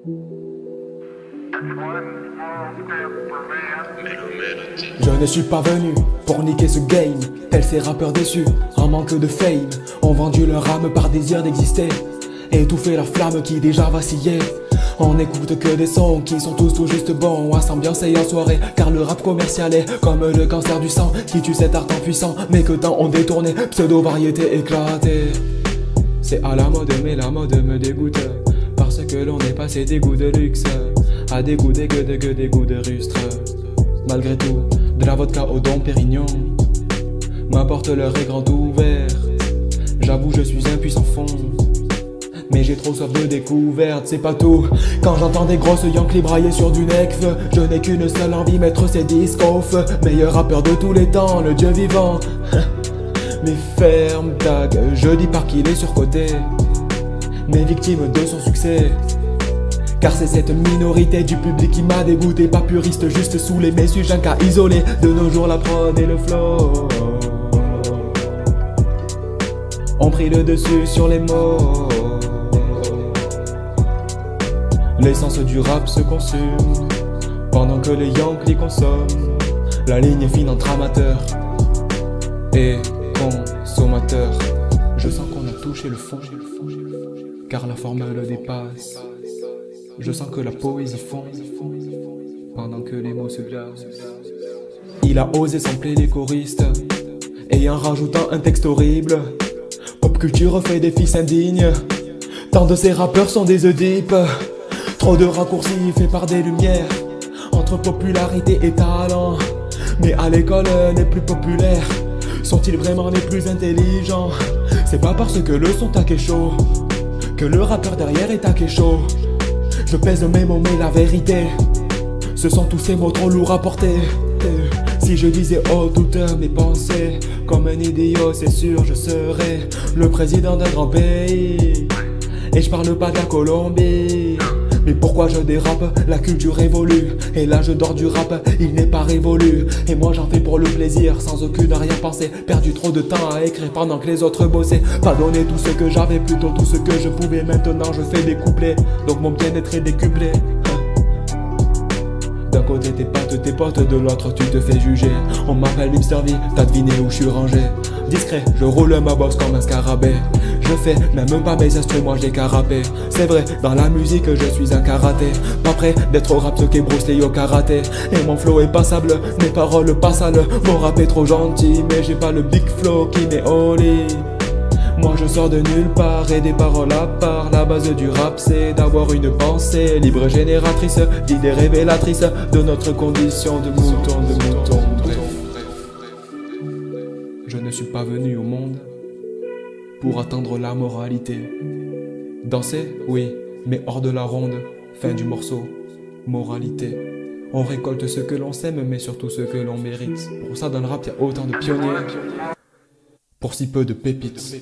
Je ne suis pas venu pour niquer ce game, tels ces rappeurs déçus, en manque de fame, ont vendu leur âme par désir d'exister, étouffer la flamme qui déjà vacillait. On n'écoute que des sons qui sont tous tout juste bons à s'ambiancer en soirée, car le rap commercial est comme le cancer du sang qui tue cet art tant puissant, mais que tant on détourné, pseudo-variété éclatée. C'est à la mode mais la mode me dégoûte, parce que l'on est passé des goûts de luxe à des goûts des goûts de rustre. Malgré tout, de la vodka au Dom Pérignon m'apporte leur est grand ouvert. J'avoue je suis un puissant fond, mais j'ai trop soif de découverte, c'est pas tout. Quand j'entends des grosses Yankees brailler sur du Necf, je n'ai qu'une seule envie, mettre ces disques au feu. Meilleur rappeur de tous les temps, le dieu vivant. Mais ferme ta gueule, je dis pas qu'il est surcoté, mais victime de son succès. Car c'est cette minorité du public qui m'a dégoûté, pas puriste, juste saoulé, mais suis-je un cas isolé? De nos jours la prod et le flow ont pris le dessus sur les mots. L'essence du rap se consume pendant que les Yankees consomment. La ligne est fine entre amateur et consommateur. Je sens qu'on a touché le fond, car la forme le dépasse. Je sens que la poésie fond pendant que les mots se glacent. Il a osé sampler les choristes et en rajoutant un texte horrible. Pop culture fait des fils indignes, tant de ces rappeurs sont des Oedipe. Trop de raccourcis faits par des lumières entre popularité et talent. Mais à l'école les plus populaires sont-ils vraiment les plus intelligents? C'est pas parce que le son taquet chaud que le rappeur derrière est taquet chaud. Je pèse mes mots mais la vérité, ce sont tous ces mots trop lourds à porter. Si je disais oh toutes mes pensées, comme un idiot c'est sûr je serais le président d'un grand pays. Et je parle pas de la Colombie. Mais pourquoi je dérape? La culture évolue et l'âge d'or du rap il n'est pas révolu. Et moi j'en fais pour le plaisir sans aucune arrière-pensée. Perdu trop de temps à écrire pendant que les autres bossaient. Pas donné tout ce que j'avais, plutôt tout ce que je pouvais. Maintenant je fais des couplets, donc mon bien-être est décuplé. D'un côté tes potes, de l'autre tu te fais juger. On m'appelle Hipster V, t'as deviné où je suis rangé. Discret, je roule ma bosse comme un scarabée. Je fais même pas mes instruments, j'ai qu'à rapper. C'est vrai, dans la musique je suis un karaté. Pas prêt d'être au rap ce qu'est Bruce Lee au karaté. Et mon flow est passable, mes paroles pas sales. Mon rap est trop gentil, mais j'ai pas le big flow qui m'est holy. Moi je sors de nulle part et des paroles à part. La base du rap c'est d'avoir une pensée libre, génératrice d'idées révélatrices de notre condition de mouton, Bref, je ne suis pas venu au monde pour attendre la moralité. Danser, oui, mais hors de la ronde. Fin du morceau, moralité. On récolte ce que l'on sème, mais surtout ce que l'on mérite. Pour ça dans le rap y a autant de pionniers pour si peu de pépites.